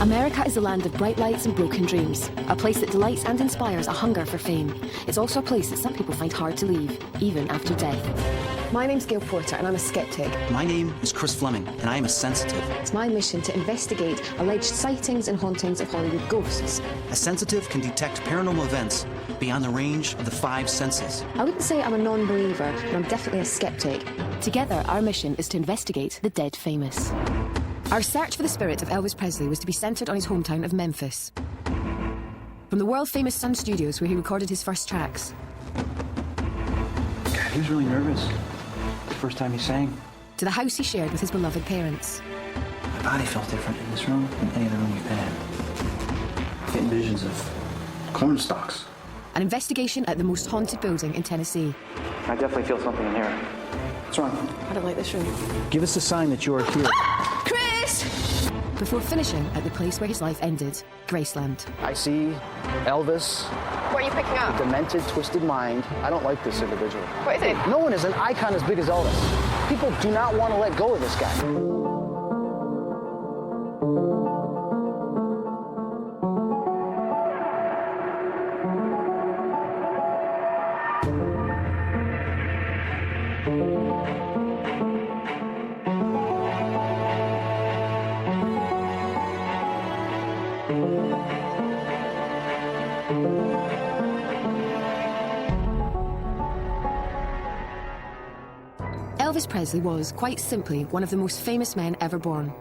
America is a land of bright lights and broken dreams, a place that delights and inspires a hunger for fame. It's also a place that some people find hard to leave, even after death. My name's Gail Porter and I'm a skeptic. My name is Chris Fleming and I am a sensitive. It's my mission to investigate alleged sightings and hauntings of Hollywood ghosts. A sensitive can detect paranormal events beyond the range of the 5 senses. I wouldn't say I'm a non-believer, but I'm definitely a skeptic. Together, our mission is to investigate the dead famous. Our search for the spirit of Elvis Presley was to be centred on his hometown of Memphis. From the world-famous Sun Studios, where he recorded his first tracks. God, he was really nervous. The first time he sang. To the house he shared with his beloved parents. My body felt different in this room than any other room we've been in. Getting visions of corn stalks. An investigation at the most haunted building in Tennessee. I definitely feel something in here. What's wrong? I don't like this room. Give us a sign that you're here. Chris! Before finishing at the place where his life ended, Graceland. I see Elvis. What are you picking up? Demented, twisted mind. I don't like this individual. What is it? No one is an icon as big as Elvis. People do not want to let go of this guy. Elvis Presley was, quite simply, one of the most famous men ever born.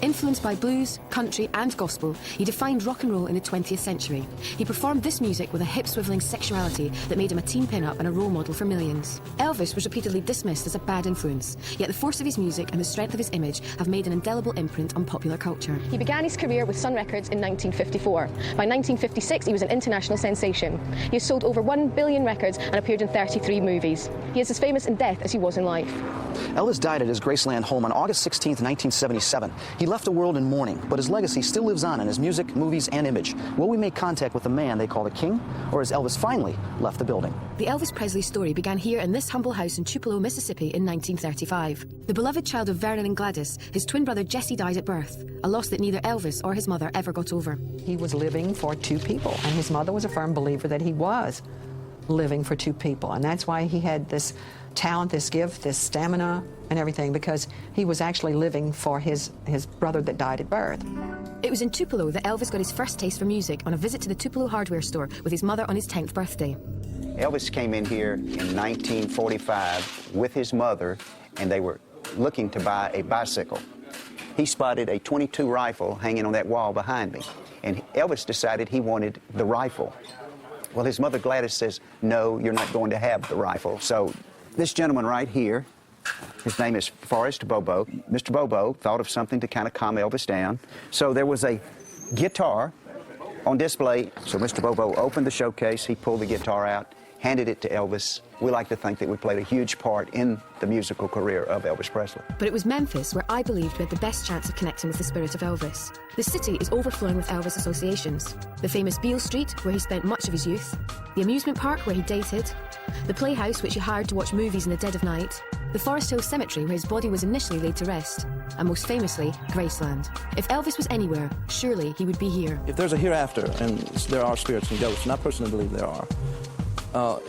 Influenced by blues, country and gospel, he defined rock and roll in the 20th century. He performed this music with a hip-swiveling sexuality that made him a teen pin-up and a role model for millions. Elvis was repeatedly dismissed as a bad influence, yet the force of his music and the strength of his image have made an indelible imprint on popular culture. He began his career with Sun Records in 1954. By 1956, he was an international sensation. He has sold over 1 billion records and appeared in 33 movies. He is as famous in death as he was in life. Elvis died at his Graceland home on August 16, 1977. He left the world in mourning, but his legacy still lives on in his music, movies, and image. Will we make contact with the man they call the king, or has Elvis finally left the building? The Elvis Presley story began here in this humble house in Tupelo, Mississippi in 1935. The beloved child of Vernon and Gladys, his twin brother Jesse died at birth, a loss that neither Elvis or his mother ever got over. He was living for 2 people, and his mother was a firm believer that he was living for 2 people, and that's why he had this talent, this gift, this stamina, and everything, because he was actually living for his brother that died at birth. It was in Tupelo that Elvis got his first taste for music on a visit to the Tupelo hardware store with his mother on his 10th birthday. Elvis came in here in 1945 with his mother, and they were looking to buy a bicycle. He spotted a .22 rifle hanging on that wall behind me, and Elvis decided he wanted the rifle. Well, his mother Gladys says, no, you're not going to have the rifle. So this gentleman right here, his name is Forrest Bobo. Mr. Bobo thought of something to kind of calm Elvis down. So there was a guitar on display. So Mr. Bobo opened the showcase, he pulled the guitar out, handed it to Elvis. We like to think that we played a huge part in the musical career of Elvis Presley. But it was Memphis where I believed we had the best chance of connecting with the spirit of Elvis. The city is overflowing with Elvis associations. The famous Beale Street, where he spent much of his youth, the amusement park where he dated, the playhouse which he hired to watch movies in the dead of night, the Forest Hill Cemetery where his body was initially laid to rest, and most famously, Graceland. If Elvis was anywhere, surely he would be here. If there's a hereafter, and there are spirits and ghosts, and I personally believe there are,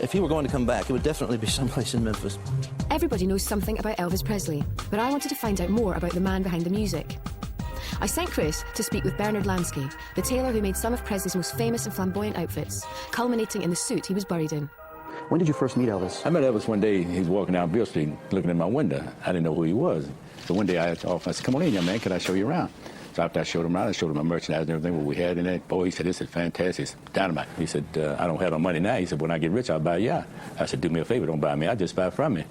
if he were going to come back, it would definitely be someplace in Memphis. Everybody knows something about Elvis Presley, but I wanted to find out more about the man behind the music. I sent Chris to speak with Bernard Lansky, the tailor who made some of Presley's most famous and flamboyant outfits, culminating in the suit he was buried in. When did you first meet Elvis? I met Elvis one day. He was walking down Beale Street looking in my window. I didn't know who he was. So one day I said, come on in, young man, can I show you around? So after I showed him around, I showed him my merchandise and everything, what we had in it. Boy, he said, this is fantastic. It's dynamite. He said, I don't have no money now. He said, when I get rich, I'll buy you out. I said, do me a favor, don't buy me. I'll just buy from me.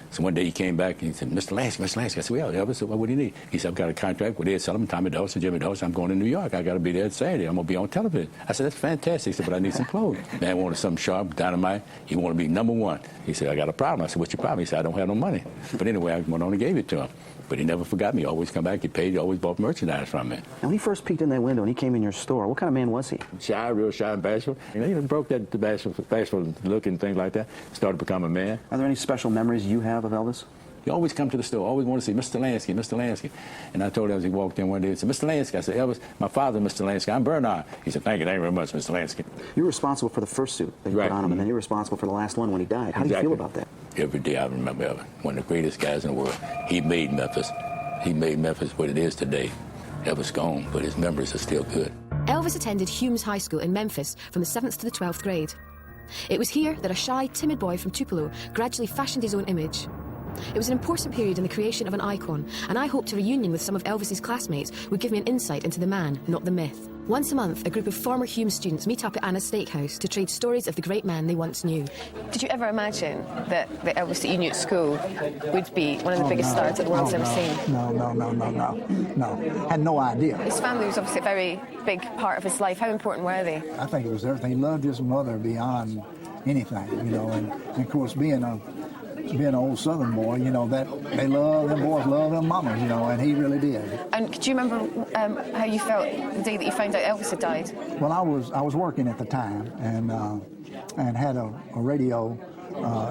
So one day he came back and he said, Mr. Lansky. I said, well, Elvis, what do you need? He said, I've got a contract with Ed Sullivan, Tommy Dawson, Jimmy Dawson. I'm going to New York. I got to be there Saturday. I'm going to be on television. I said, that's fantastic. He said, but I need some clothes. Man wanted something sharp, dynamite. He wanted to be #1. He said, I got a problem. I said, what's your problem? He said, I don't have no money. But anyway, I went on and gave it to him. But he never forgot me. He always come back, he paid, he always bought merchandise from me. And when he first peeked in that window and he came in your store, what kind of man was he? Shy, real shy and bashful. You know, he broke that bashful look and things like that. Started to become a man. Are there any special memories you have of Elvis? He always come to the store, always want to see Mr. Lansky, Mr. Lansky. And I told him as he walked in one day, he said, Mr. Lansky. I said, Elvis, my father, Mr. Lansky. I'm Bernard. He said, thank you very much, Mr. Lansky. You were responsible for the first suit that you put on him, and then you were responsible for the last one when he died. How do you feel about that? Every day I remember Elvis, one of the greatest guys in the world. He made Memphis. He made Memphis what it is today. Elvis gone, but his memories are still good. Elvis attended Humes High School in Memphis from the 7th to the 12th grade. It was here that a shy, timid boy from Tupelo gradually fashioned his own image. It was an important period in the creation of an icon, and I hoped a reunion with some of Elvis's classmates would give me an insight into the man, not the myth. Once a month, a group of former Hume students meet up at Anna's steakhouse to trade stories of the great man they once knew. Did you ever imagine that the Elvis that you knew at school would be one of the biggest stars that the world's ever seen? No. Had no idea. His family was obviously a very big part of his life. How important were they? I think it was everything. He loved his mother beyond anything, you know, and of course being an old Southern boy, you know, that they love, them boys love them mamas, you know, and he really did. And do you remember how you felt the day that you found out Elvis had died? Well, I was working at the time and had a radio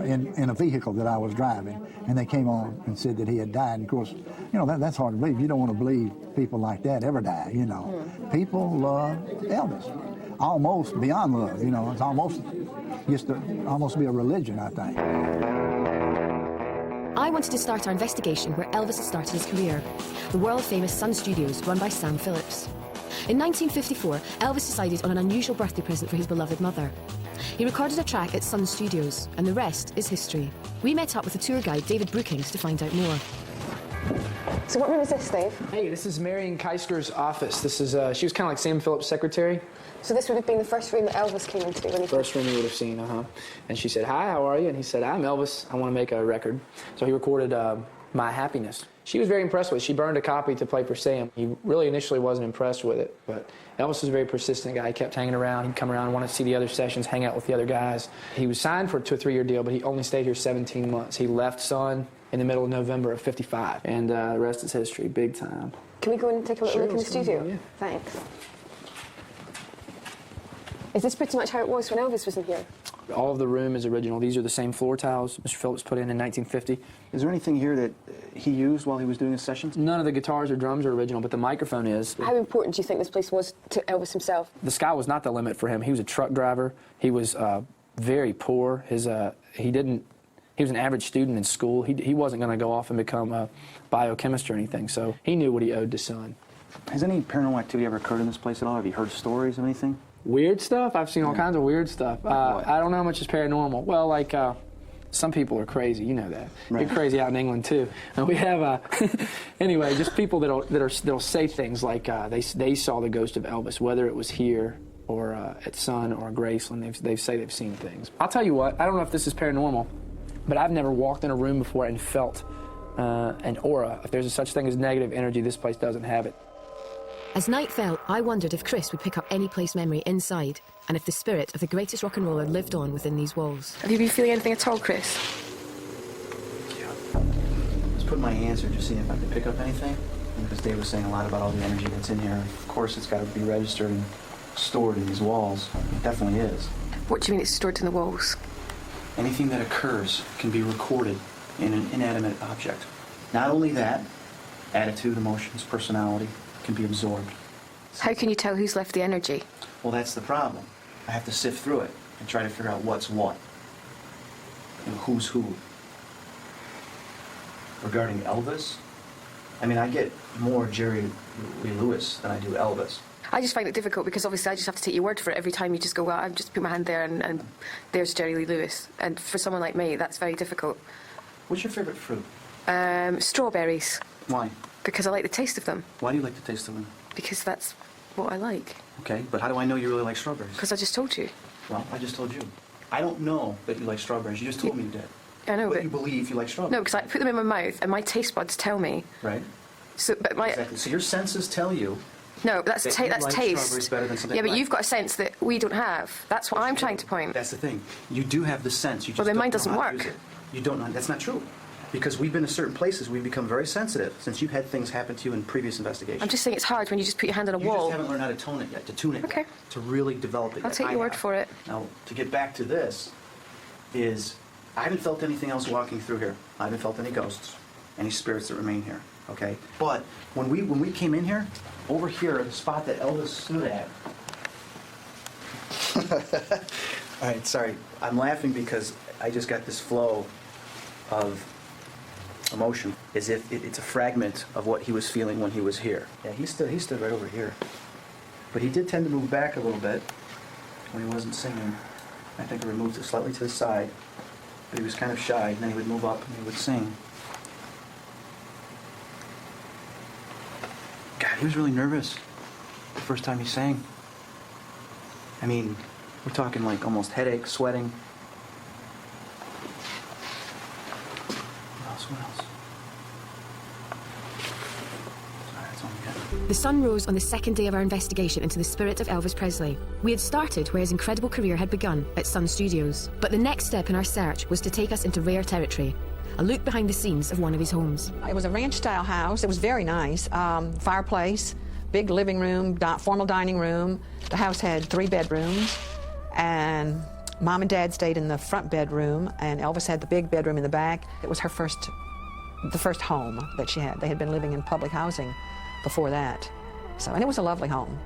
in a vehicle that I was driving, and they came on and said that he had died. And of course, you know, that's hard to believe. You don't want to believe people like that ever die, you know. People love Elvis, almost beyond love, you know. It's almost used to almost be a religion, I think. I wanted to start our investigation where Elvis had started his career, the world-famous Sun Studios, run by Sam Phillips. In 1954, Elvis decided on an unusual birthday present for his beloved mother. He recorded a track at Sun Studios, and the rest is history. We met up with the tour guide, David Brookings, to find out more. So what room is this, Dave? Hey, this is Marion Keisker's office. This is, she was kind of like Sam Phillips' secretary. So this would have been the first room that Elvis came into when he... First room you would have seen, And she said, hi, how are you? And he said, I'm Elvis. I want to make a record. So he recorded My Happiness. She was very impressed with it. She burned a copy to play for Sam. He really initially wasn't impressed with it, but Elvis was a very persistent guy. He kept hanging around. He'd come around, want to see the other sessions, hang out with the other guys. He was signed for a 2 or 3 year deal, but he only stayed here 17 months. He left Sun in the middle of November of '55, and the rest is history, big time. Can we go and take a little look in the studio? Yeah. Thanks. Is this pretty much how it was when Elvis was in here? All of the room is original. These are the same floor tiles Mr. Phillips put in 1950. Is there anything here that he used while he was doing his sessions? None of the guitars or drums are original, but the microphone is. How important do you think this place was to Elvis himself? The sky was not the limit for him. He was a truck driver. He was very poor. He was an average student in school. He wasn't going to go off and become a biochemist or anything, so he knew what he owed to Sun. Has any paranormal activity ever occurred in this place at all? Have you heard stories of anything? Weird stuff? I've seen all kinds of weird stuff. I don't know how much is paranormal. Well, like, some people are crazy, you know that. Right. You're crazy out in England, too. And we have, anyway, just people that'll say things like they saw the ghost of Elvis, whether it was here or at Sun or Graceland. They say they've seen things. I'll tell you what, I don't know if this is paranormal, but I've never walked in a room before and felt an aura. If there's a such thing as negative energy, this place doesn't have it. As night fell, I wondered if Chris would pick up any place memory inside, and if the spirit of the greatest rock and roller lived on within these walls. Have you been feeling anything at all, Chris? Yeah. Just put my hands here, just seeing if I could pick up anything. Because Dave was saying a lot about all the energy that's in here. Of course, it's got to be registered and stored in these walls. It definitely is. What do you mean it's stored in the walls? Anything that occurs can be recorded in an inanimate object. Not only that, attitude, emotions, personality can be absorbed. How can you tell who's left the energy? Well, that's the problem. I have to sift through it and try to figure out what's what. You know, who's who. Regarding Elvis, I mean, I get more Jerry Lee Lewis than I do Elvis. I just find it difficult because obviously I just have to take your word for it every time you just go, well, I've just put my hand there and there's Jerry Lee Lewis. And for someone like me, that's very difficult. What's your favorite fruit? Strawberries. Why? Because I like the taste of them. Why do you like the taste of them? Because that's what I like. Okay, but how do I know you really like strawberries? Because I just told you. Well, I just told you. I don't know that you like strawberries. You just told me you did. I know, but you believe you like strawberries. No, because I put them in my mouth and my taste buds tell me. Right. So, but my exactly. So your senses tell you. No, that's like taste. Strawberries better than something. Yeah, but you've got a sense that we don't have. That's what I'm trying to point. That's the thing. You do have the sense. You just well, then don't mine know doesn't how to work. use it. You don't know. That's not true. Because we've been to certain places, we've become very sensitive since you've had things happen to you in previous investigations. I'm just saying it's hard when you just put your hand on a you wall. You just haven't learned how to tone it yet, to tune it okay. yet, to really develop it I'll take your word for it. Now, to get back to this, I haven't felt anything else walking through here. I haven't felt any ghosts. any spirits that remain here, okay? But when we came in here, over here, the spot that Elvis stood at. All right, sorry. I'm laughing because I just got this flow of emotion, as if it's a fragment of what he was feeling when he was here. Yeah, he stood right over here. But he did tend to move back a little bit when he wasn't singing. I think he moved it slightly to the side, but he was kind of shy, and then he would move up and he would sing. God, he was really nervous the first time he sang. I mean, we're talking like almost headache, sweating. What else? Sorry, that's all I'm getting. The sun rose on the second day of our investigation into the spirit of Elvis Presley. We had started where his incredible career had begun, at Sun Studios. But the next step in our search was to take us into rare territory, a look behind the scenes of one of his homes. It was a ranch-style house. It was very nice. Fireplace, big living room, formal dining room. The house had 3 bedrooms, and Mom and Dad stayed in the front bedroom, and Elvis had the big bedroom in the back. It was the first home that she had. They had been living in public housing before that. And it was a lovely home.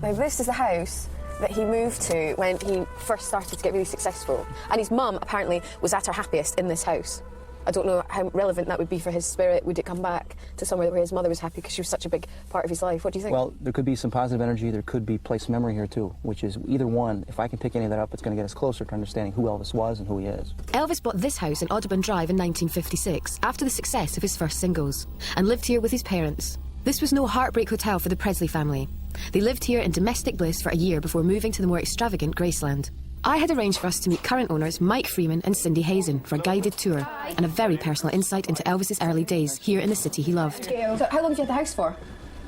Now, this is the house that he moved to when he first started to get really successful. And his mum, apparently, was at her happiest in this house. I don't know how relevant that would be for his spirit. Would it come back to somewhere where his mother was happy because she was such a big part of his life? What do you think? Well, there could be some positive energy. There could be place memory here, too, which is either one. If I can pick any of that up, it's going to get us closer to understanding who Elvis was and who he is. Elvis bought this house in Audubon Drive in 1956 after the success of his first singles and lived here with his parents. This was no heartbreak hotel for the Presley family. They lived here in domestic bliss for a year before moving to the more extravagant Graceland. I had arranged for us to meet current owners Mike Freeman and Cindy Hazen for a guided tour and a very personal insight into Elvis's early days here in the city he loved. So how long have you had the house for?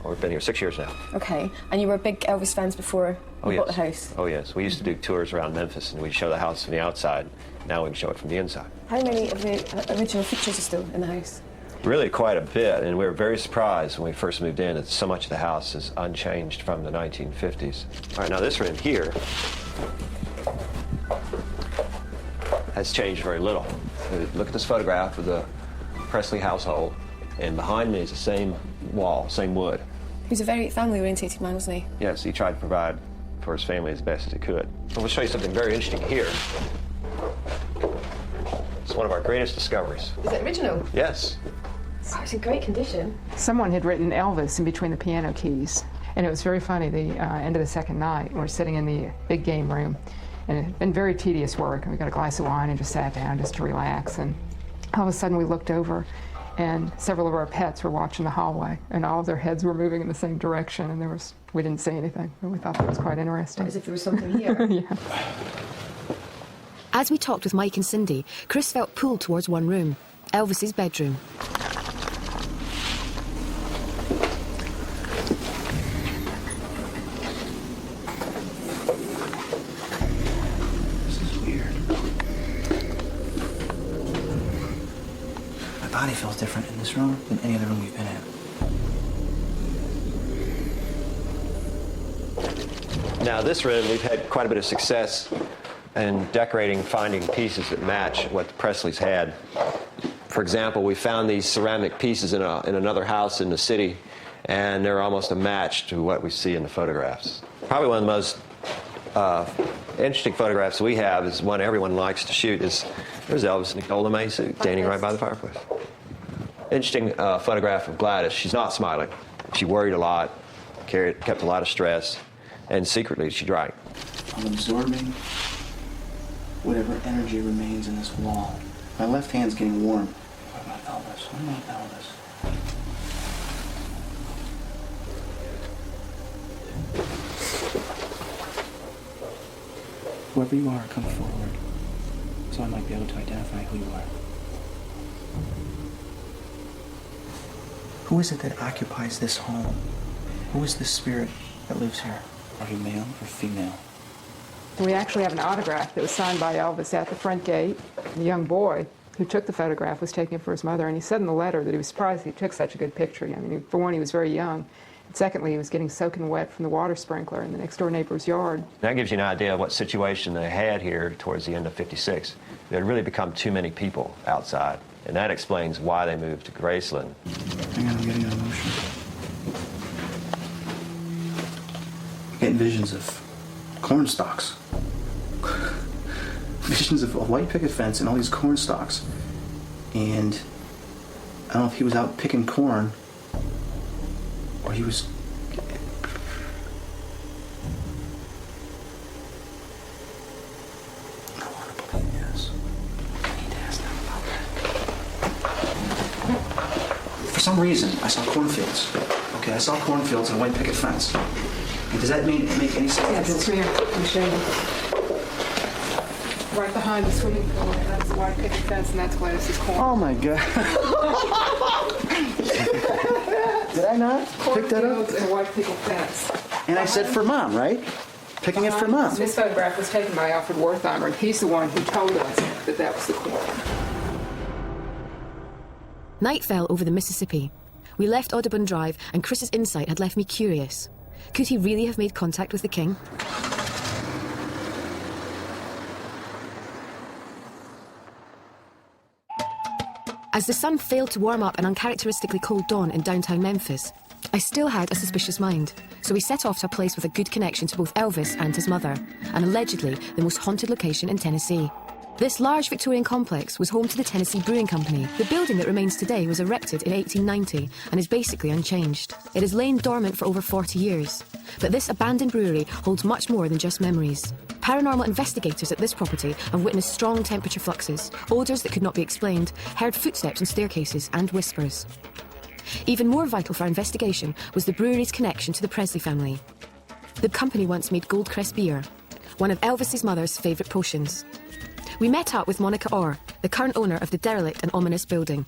Oh, we've been here 6 years now. Okay, and you were big Elvis fans before you bought the house? Oh, yes. We used to do tours around Memphis, and we'd show the house from the outside. Now we can show it from the inside. How many of the original features are still in the house? Really quite a bit, and we were very surprised when we first moved in that so much of the house is unchanged from the 1950s. All right, now this room here has changed very little. Look at this photograph of the Presley household, and behind me is the same wall, same wood. He was a very family-orientated man, wasn't he? Yes, he tried to provide for his family as best as he could. We'll show you something very interesting here. It's one of our greatest discoveries. Is it original? Yes. Oh, it's in great condition. Someone had written Elvis in between the piano keys, and it was very funny. The end of the second night, we're sitting in the big game room, and it had been very tedious work, and we got a glass of wine and just sat down just to relax, and all of a sudden we looked over, and several of our pets were watching the hallway, and all of their heads were moving in the same direction, and we didn't see anything, but we thought that was quite interesting. As if there was something here. Yeah. As we talked with Mike and Cindy, Chris felt pulled towards one room, Elvis's bedroom. My body feels different in this room than any other room we've been in. Now, this room, we've had quite a bit of success in decorating, finding pieces that match what the Presleys had. For example, we found these ceramic pieces in another house in the city, and they're almost a match to what we see in the photographs. Probably one of the most interesting photographs we have is one everyone likes to shoot. There's Elvis in a Golden May suit, standing right by the fireplace. Interesting photograph of Gladys. She's not smiling. She worried a lot, kept a lot of stress, and secretly she drank. I'm absorbing whatever energy remains in this wall. My left hand's getting warm. What about Elvis? What about Elvis? Whoever you are, come forward, so I might be able to identify who you are. Who is it that occupies this home? Who is the spirit that lives here? Are you male or female? We actually have an autograph that was signed by Elvis at the front gate. The young boy who took the photograph was taking it for his mother, and he said in the letter that he was surprised he took such a good picture. I mean, for one, he was very young. And secondly, he was getting soaking wet from the water sprinkler in the next-door neighbor's yard. That gives you an idea of what situation they had here towards the end of '56. There had really become too many people outside. And that explains why they moved to Graceland. Hang on, I'm getting emotional. Getting visions of corn stalks. Visions of a white picket fence and all these corn stalks. And I don't know if he was out picking corn or he was... I want to believe yes. I need to ask them about that. For some reason, I saw cornfields. Okay, I saw cornfields and a white picket fence. And does that make any sense? Yes, come here. Let me show you. Right behind the swimming pool, that's the white picket fence, and that's Gladys's corn. Oh my God. Did I not pick that up? Cornfields and a white picket fence. And I said for Mom, right? Picking it for Mom. This photograph was taken by Alfred Wertheimer, and he's the one who told us that that was the corn. Night fell over the Mississippi. We left Audubon Drive, and Chris's insight had left me curious. Could he really have made contact with the king? As the sun failed to warm up an uncharacteristically cold dawn in downtown Memphis, I still had a suspicious mind, so we set off to a place with a good connection to both Elvis and his mother, and allegedly the most haunted location in Tennessee. This large Victorian complex was home to the Tennessee Brewing Company. The building that remains today was erected in 1890 and is basically unchanged. It has lain dormant for over 40 years. But this abandoned brewery holds much more than just memories. Paranormal investigators at this property have witnessed strong temperature fluxes, odours that could not be explained, heard footsteps in staircases and whispers. Even more vital for our investigation was the brewery's connection to the Presley family. The company once made Goldcrest beer, one of Elvis's mother's favourite potions. We met up with Monica Orr, the current owner of the derelict and ominous building.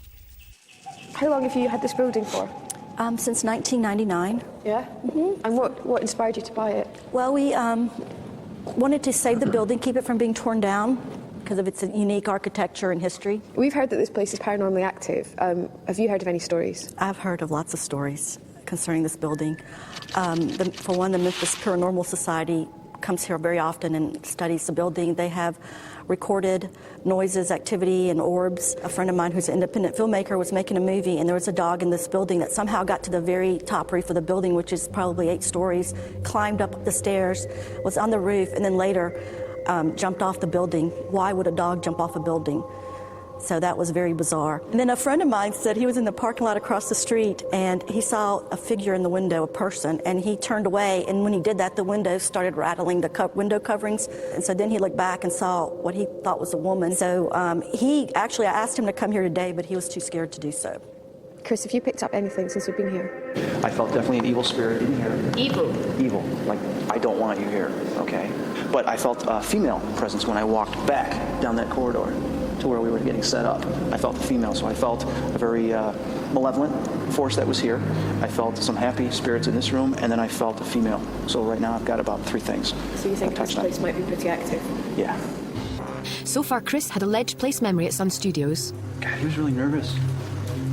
How long have you had this building for? Since 1999. Yeah? Mm-hmm. And what inspired you to buy it? Well, we wanted to save the building, keep it from being torn down because of its unique architecture and history. We've heard that this place is paranormally active. Have you heard of any stories? I've heard of lots of stories concerning this building. For one, the Memphis Paranormal Society comes here very often and studies the building. They have recorded noises, activity, and orbs. A friend of mine who's an independent filmmaker was making a movie, and there was a dog in this building that somehow got to the very top roof of the building, which is probably 8 stories, climbed up the stairs, was on the roof, and then later jumped off the building. Why would a dog jump off a building? So that was very bizarre. And then a friend of mine said he was in the parking lot across the street and he saw a figure in the window, a person, and he turned away, and when he did that, the windows started rattling, the window coverings, and so then he looked back and saw what he thought was a woman. So I asked him to come here today, but he was too scared to do so. Chris, have you picked up anything since we've been here? I felt definitely an evil spirit in here. Evil? Evil. Like, I don't want you here, okay? But I felt a female presence when I walked back down that corridor to where we were getting set up. I felt the female, so I felt a very malevolent force that was here. I felt some happy spirits in this room, and then I felt a female. So right now I've got about 3 things. So you think this place might be pretty active? Yeah. So far, Chris had alleged place memory at Sun Studios. God, he was really nervous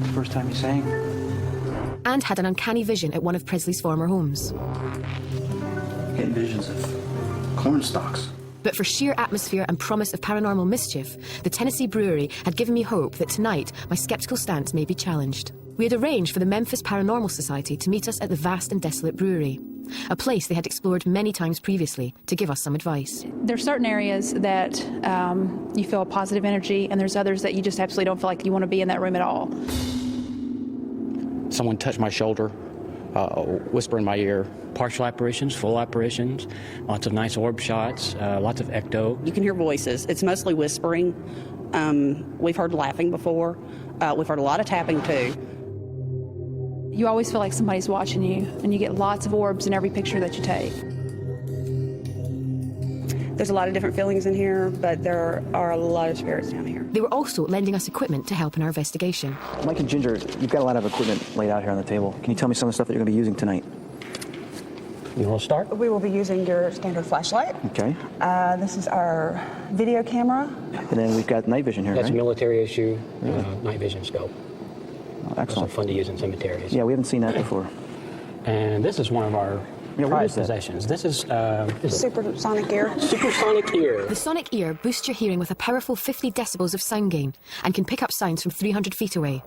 the first time he sang. And had an uncanny vision at one of Presley's former homes. Getting visions of corn stalks. But for sheer atmosphere and promise of paranormal mischief, the Tennessee Brewery had given me hope that tonight my sceptical stance may be challenged. We had arranged for the Memphis Paranormal Society to meet us at the vast and desolate brewery, a place they had explored many times previously, to give us some advice. There's certain areas that you feel a positive energy, and there's others that you just absolutely don't feel like you want to be in that room at all. Someone touched my shoulder, whisper in my ear. Partial apparitions, full apparitions, lots of nice orb shots, lots of ecto. You can hear voices. It's mostly whispering. We've heard laughing before. We've heard a lot of tapping too. You always feel like somebody's watching you, and you get lots of orbs in every picture that you take. There's a lot of different feelings in here, but there are a lot of spirits down here. They were also lending us equipment to help in our investigation. Mike and Ginger, you've got a lot of equipment laid out here on the table. Can you tell me some of the stuff that you're going to be using tonight? You want to start? We will be using your standard flashlight. Okay. This is our video camera. And then we've got night vision here, That's right? a military issue, night vision scope. Oh, excellent. Those are fun to use in cemeteries. Yeah, we haven't seen that before. And this is one of our prized possessions. This is Supersonic ear. Supersonic ear. The sonic ear boosts your hearing with a powerful 50 decibels of sound gain and can pick up sounds from 300 feet away.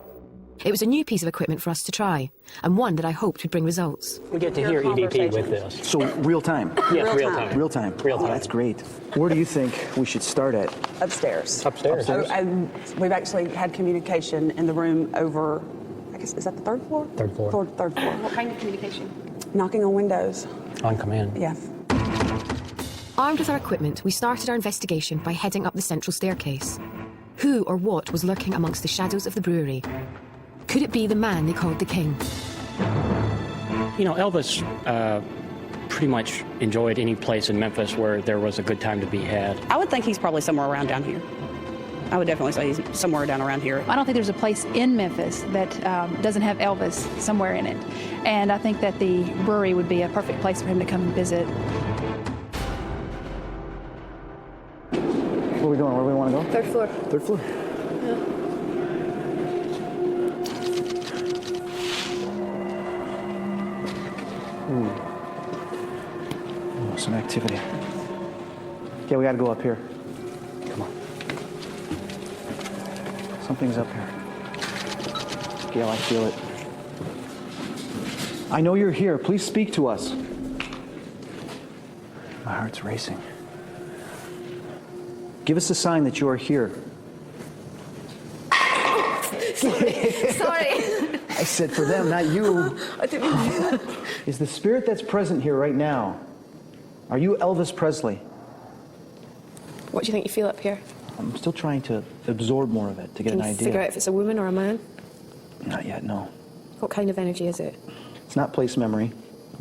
It was a new piece of equipment for us to try, and one that I hoped would bring results. We get to hear EVP with this. So real time? Yes, real time. Real time. Real time. Oh, that's great. Where do you think we should start at? Upstairs. Upstairs. We've actually had communication in the room over, I guess, is that the third floor? Third floor. Third floor. What kind of communication? Knocking on windows. On command. Yeah. Armed with our equipment, we started our investigation by heading up the central staircase. Who or what was lurking amongst the shadows of the brewery? Could it be the man they called the King? You know, Elvis pretty much enjoyed any place in Memphis where there was a good time to be had. I would think he's probably somewhere around down here. I would definitely say he's somewhere down around here. I don't think there's a place in Memphis that doesn't have Elvis somewhere in it. And I think that the brewery would be a perfect place for him to come and visit. Where are we going? Where do we want to go? Third floor. Third floor. Yeah. Ooh. Oh, some activity. Yeah, we got to go up here. Come on. Something's up here. Gail, I feel it. I know you're here. Please speak to us. My heart's racing. Give us a sign that you are here. Sorry. I said for them, not you. I didn't mean to do that. Is the spirit that's present here right now, are you Elvis Presley? What do you think you feel up here? I'm still trying to absorb more of it to get an Can you idea. figure out if it's a woman or a man? Not yet, no. What kind of energy is it? It's not place memory,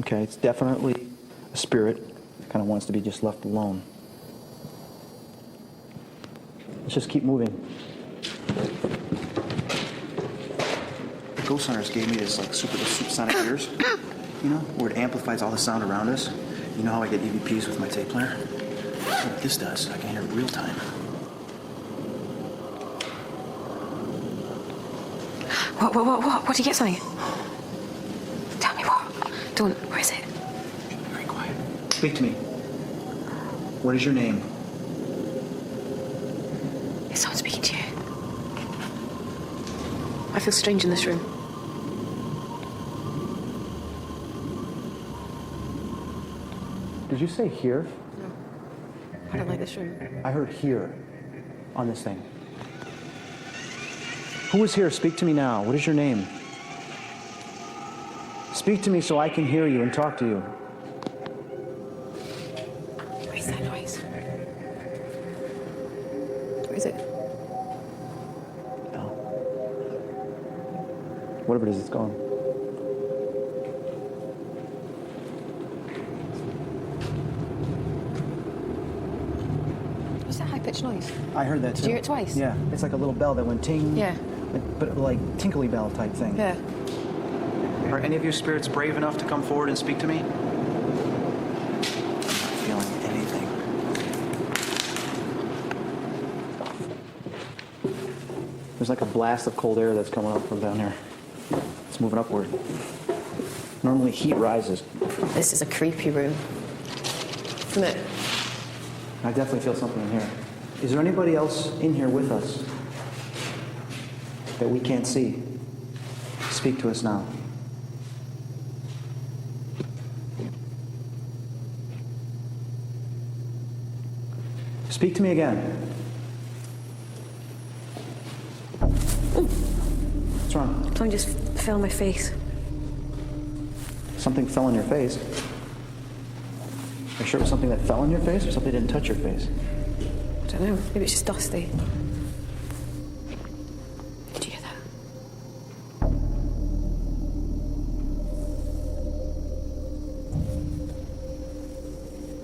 okay? It's definitely a spirit that kind of wants to be just left alone. Let's just keep moving. The ghost hunters gave me this like supersonic ears, you know, where it amplifies all the sound around us. You know how I get EVPs with my tape player? What this does, I can hear it real time. What? Did you get something? Tell me what. Don't. Where is it? Very quiet. Speak to me. What is your name? Is someone speaking to you? I feel strange in this room. Did you say here? No. I don't like this room. I heard here on this thing. Who is here? Speak to me now. What is your name? Speak to me so I can hear you and talk to you. What is that noise? What is it? No. Whatever it is, it's gone. What's that high-pitched noise? I heard that too. Did you hear it twice? Yeah. It's like a little bell that went ting. Yeah. But like tinkly bell type thing. Yeah. Are any of you spirits brave enough to come forward and speak to me? I'm not feeling anything. There's like a blast of cold air that's coming up from down here. It's moving upward. Normally heat rises. This is a creepy room. Isn't it? I definitely feel something in here. Is there anybody else in here with us that we can't see? Speak to us now. Speak to me again. What's wrong? Something just fell on my face. Something fell on your face? Are you sure it was something that fell on your face or something didn't touch your face? I don't know. Maybe it's just dusty. Did you hear that?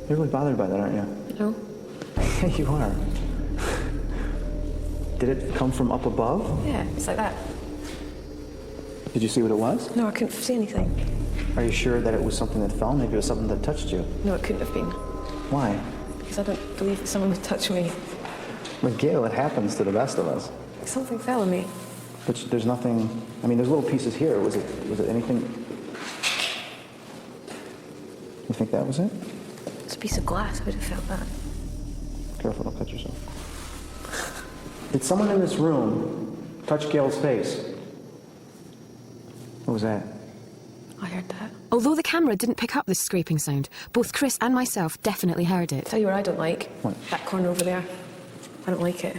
You're really bothered by that, aren't you? No. You are. Did it come from up above? Yeah, it's like that. Did you see what it was? No, I couldn't see anything. Are you sure that it was something that fell? Maybe it was something that touched you. No, it couldn't have been. Why? Because I don't believe that someone would touch me. Miguel, it happens to the best of us. Something fell on me. But there's nothing. I mean, there's little pieces here. Was it anything? You think that was it? It's a piece of glass. I would have felt that. Careful, don't cut yourself. Did someone in this room touch Gail's face? What was that? I heard that. Although the camera didn't pick up this scraping sound, both Chris and myself definitely heard it. Tell you what I don't like. What? That corner over there. I don't like it.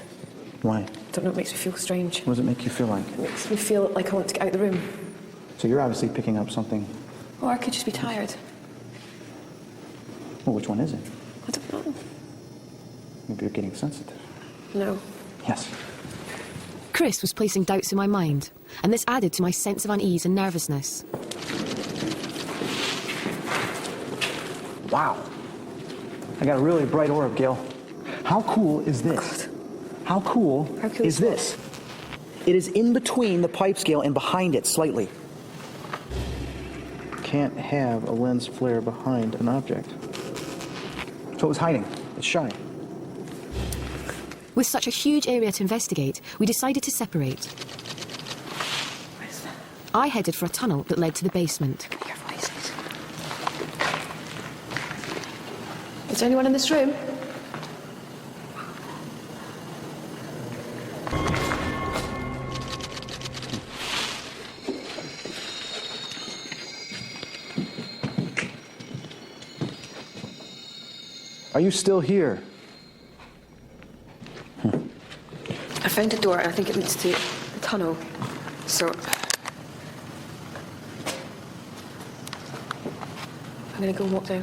Why? I don't know, it makes me feel strange. What does it make you feel like? It makes me feel like I want to get out of the room. So you're obviously picking up something. Or I could just be tired. Well, which one is it? I don't know. Maybe you're getting sensitive. No. Yes. Chris was placing doubts in my mind, and this added to my sense of unease and nervousness. Wow. I got a really bright orb, Gail. How cool is this? How cool is this? It is in between the pipe scale and behind it slightly. Can't have a lens flare behind an object. So it was hiding. It's shy. With such a huge area to investigate, we decided to separate. I headed for a tunnel that led to the basement. Your voices. Is there anyone in this room? Are you still here? I found a door and I think it leads to a tunnel. So I'm gonna go and walk down.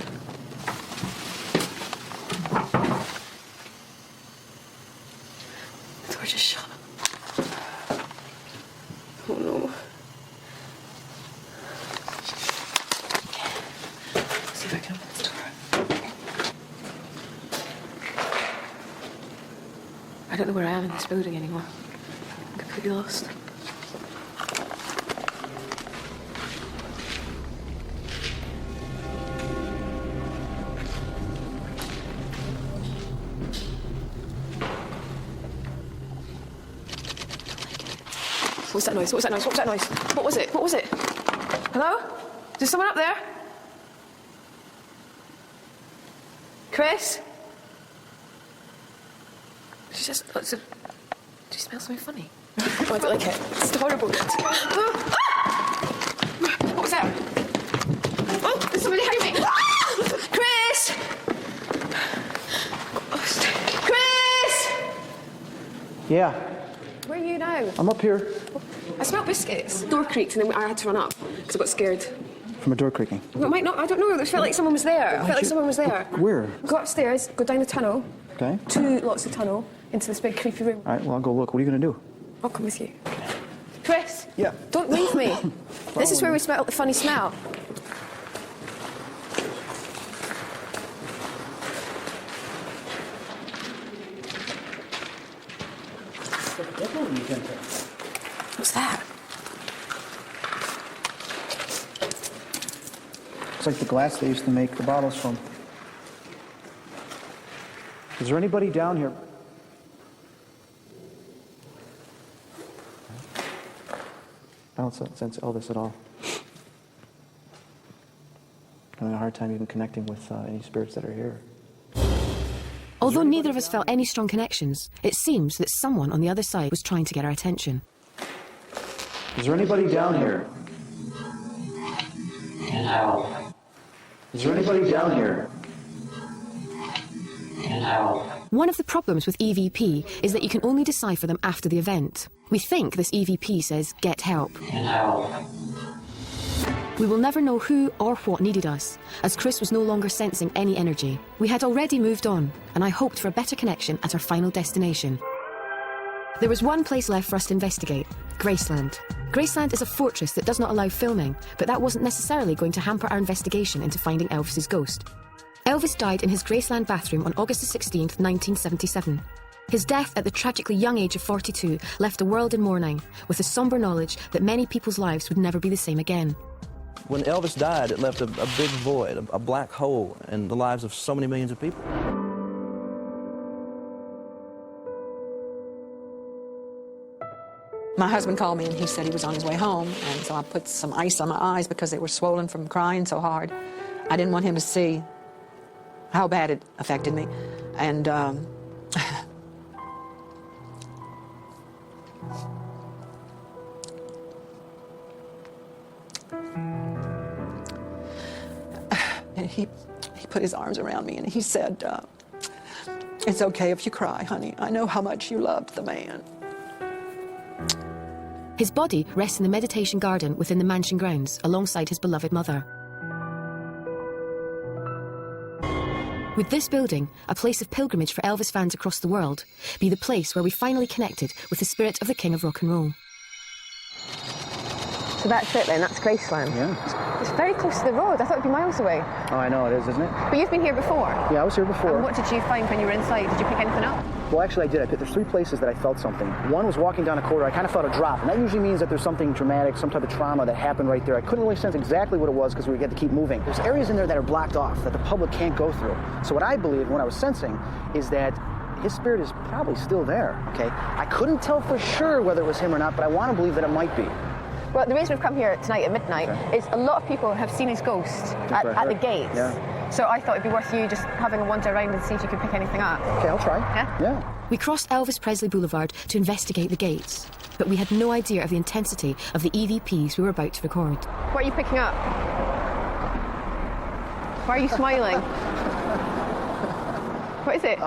The door just shut. Oh no. Let's see if I can open this door. I don't know where I am in this building anymore. I'm completely lost. What was that noise? What was that noise? What was that noise? What was it? What was it? Hello? Is there someone up there? Chris? She just looks. Do you smell something funny? Oh, I don't like it. It's horrible. What was that? Oh, there's somebody behind me. Chris! Chris! Yeah, Where are you now? I'm up here. I smelled biscuits. Door creaked and then I had to run up because I got scared. From a door creaking. Well, it might not. I don't know. It felt like someone was there. I felt like someone was there. Where? Go upstairs. Go down the tunnel. Okay. 2 lots of tunnel into this big creepy room. All right, well, I'll go look. What are you going to do? I'll come with you. Chris. Yeah. Don't leave me. This is where we smell the funny smell. What's that? It's like the glass they used to make the bottles from. Is there anybody down here? I don't sense Elvis at all. I'm having a hard time even connecting with any spirits that are here. Although neither of us felt any strong connections, it seems that someone on the other side was trying to get our attention. Is there anybody down here? Is there anybody down here? One of the problems with EVP is that you can only decipher them after the event. We think this EVP says, "Get help." We will never know who or what needed us, as Chris was no longer sensing any energy. We had already moved on, and I hoped for a better connection at our final destination. There was one place left for us to investigate: Graceland. Graceland is a fortress that does not allow filming, but that wasn't necessarily going to hamper our investigation into finding Elvis's ghost. Elvis died in his Graceland bathroom on August 16th, 1977. His death at the tragically young age of 42 left the world in mourning, with the somber knowledge that many people's lives would never be the same again. When Elvis died, it left a big void, a black hole in the lives of so many millions of people. My husband called me and he said he was on his way home, and so I put some ice on my eyes because they were swollen from crying so hard. I didn't want him to see how bad it affected me. And and he put his arms around me and he said, "It's okay if you cry, honey. I know how much you loved the man." His body rests in the meditation garden within the mansion grounds alongside his beloved mother. Would this building, a place of pilgrimage for Elvis fans across the world, be the place where we finally connected with the spirit of the King of Rock and Roll? So that's it then, that's Graceland? Yeah. It's very close to the road. I thought it'd be miles away. Oh, I know it is, isn't it? But you've been here before? Yeah, I was here before. And what did you find when you were inside? Did you pick anything up? Well, actually, I did. There's 3 places that I felt something. One was walking down a corridor. I kind of felt a drop, and that usually means that there's something dramatic, some type of trauma that happened right there. I couldn't really sense exactly what it was because we had to keep moving. There's areas in there that are blocked off that the public can't go through. So what I believe, what I was sensing, is that his spirit is probably still there, okay? I couldn't tell for sure whether it was him or not, but I want to believe that it might be. Well, the reason we've come here tonight at midnight is a lot of people have seen his ghost at the gates. Yeah. So I thought it'd be worth you just having a wander around and see if you could pick anything up. Okay, I'll try. Yeah? We crossed Elvis Presley Boulevard to investigate the gates, but we had no idea of the intensity of the EVPs we were about to record. What are you picking up? Why are you smiling? What is it?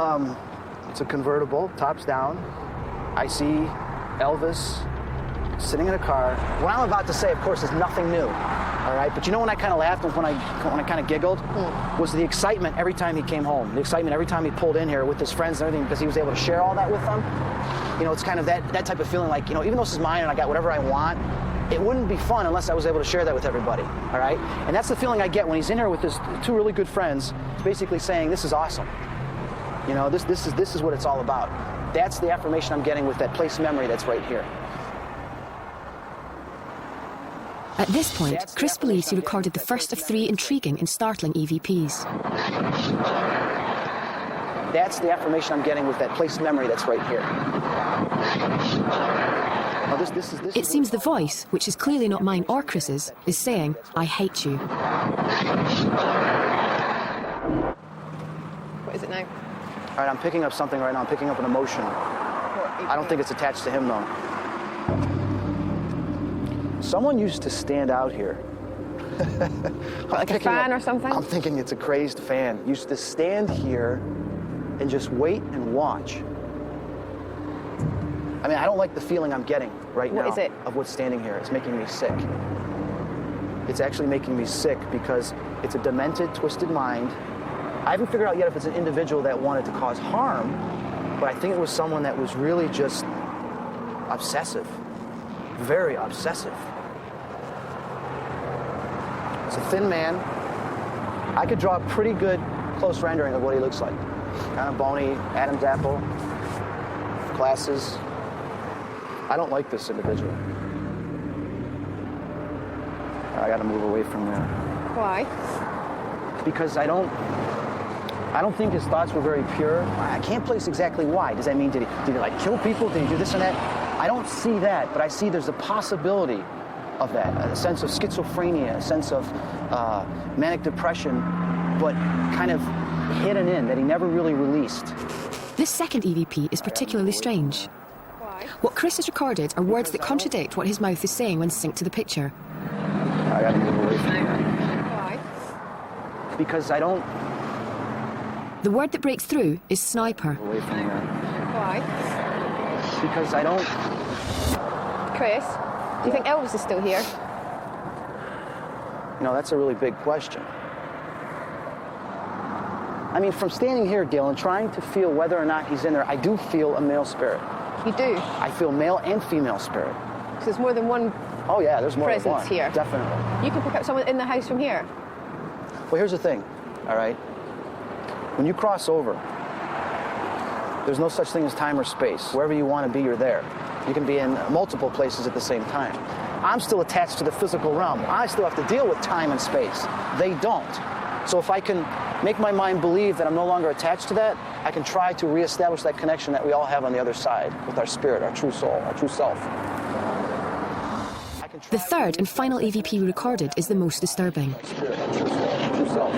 It's a convertible, tops down. I see Elvis sitting in a car. What I'm about to say, of course, is nothing new, all right? But you know when I kind of laughed and when I kind of giggled? Was the excitement every time he came home. The excitement every time he pulled in here with his friends and everything because he was able to share all that with them. You know, it's kind of that type of feeling like, you know, even though this is mine and I got whatever I want, it wouldn't be fun unless I was able to share that with everybody, all right? And that's the feeling I get when he's in here with his 2 really good friends, basically saying, this is awesome. You know, this is what it's all about. That's the affirmation I'm getting with that place memory that's right here. At this point, Chris believes he recorded the first of 3 intriguing and startling EVPs. That's the affirmation I'm getting with that place memory that's right here. Now this It seems the voice, which is clearly not mine or Chris's, is saying, "I hate you." What is it now? All right, I'm picking up something right now. I'm picking up an emotion. I don't think it's attached to him, though. Someone used to stand out here. Like a fan or something? I'm thinking it's a crazed fan. Used to stand here and just wait and watch. I mean, I don't like the feeling I'm getting right now. What is it? Of what's standing here. It's making me sick. It's actually making me sick because it's a demented, twisted mind. I haven't figured out yet if it's an individual that wanted to cause harm, but I think it was someone that was really just obsessive. Very obsessive. It's a thin man. I could draw a pretty good close rendering of what he looks like. Kind of bony, Adam's apple, glasses. I don't like this individual. I gotta move away from there. Why? Because I don't think his thoughts were very pure. I can't place exactly why. Does that mean did he like kill people? Did he do this and that? I don't see that, but I see there's a possibility of that, a sense of schizophrenia, a sense of manic depression, but kind of hidden in that he never really released. This second EVP is particularly strange. Why? What Chris has recorded are words that contradict what his mouth is saying when synced to the picture. I gotta move away from here. Why? Because I don't... The word that breaks through is sniper. Away from here. Why? Because I don't... Chris, do you think Elvis is still here? You know, that's a really big question. I mean, from standing here, Gail, and trying to feel whether or not he's in there, I do feel a male spirit. You do? I feel male and female spirit. So there's more than one Oh, yeah, there's more than one. presence here? Definitely. You can pick up someone in the house from here? Well, here's the thing, all right? When you cross over, there's no such thing as time or space. Wherever you want to be, you're there. You can be in multiple places at the same time. I'm still attached to the physical realm. I still have to deal with time and space. They don't. So if I can make my mind believe that I'm no longer attached to that, I can try to reestablish that connection that we all have on the other side with our spirit, our true soul, our true self. The third and final EVP we recorded is the most disturbing. True self.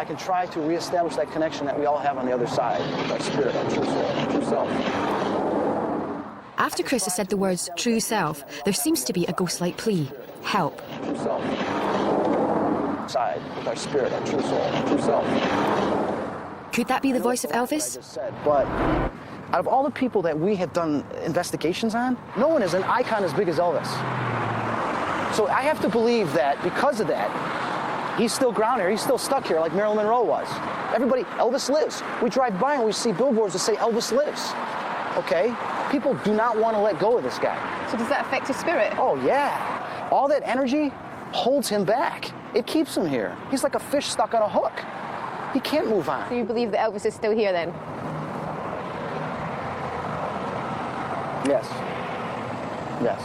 back and try to reestablish that connection that we all have on the other side with our spirit, our true soul, our true self. After Chris has said the words true self, there seems to be a ghost-like plea. Help. True self. Side with our spirit, our true soul, our true self. Could that be the voice of Elvis? But out of all the people that we have done investigations on, no one is an icon as big as Elvis. So I have to believe that because of that, he's still grounded here. He's still stuck here like Marilyn Monroe was. Everybody, Elvis lives. We drive by and we see billboards that say Elvis lives. Okay? People do not want to let go of this guy. So does that affect his spirit? Oh, yeah. All that energy holds him back. It keeps him here. He's like a fish stuck on a hook. He can't move on. So you believe that Elvis is still here then? Yes. Yes.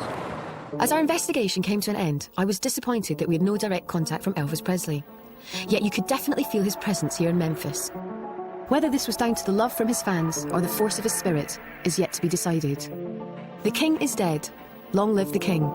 As our investigation came to an end, I was disappointed that we had no direct contact from Elvis Presley. Yet you could definitely feel his presence here in Memphis. Whether this was down to the love from his fans or the force of his spirit is yet to be decided. The king is dead. Long live the king.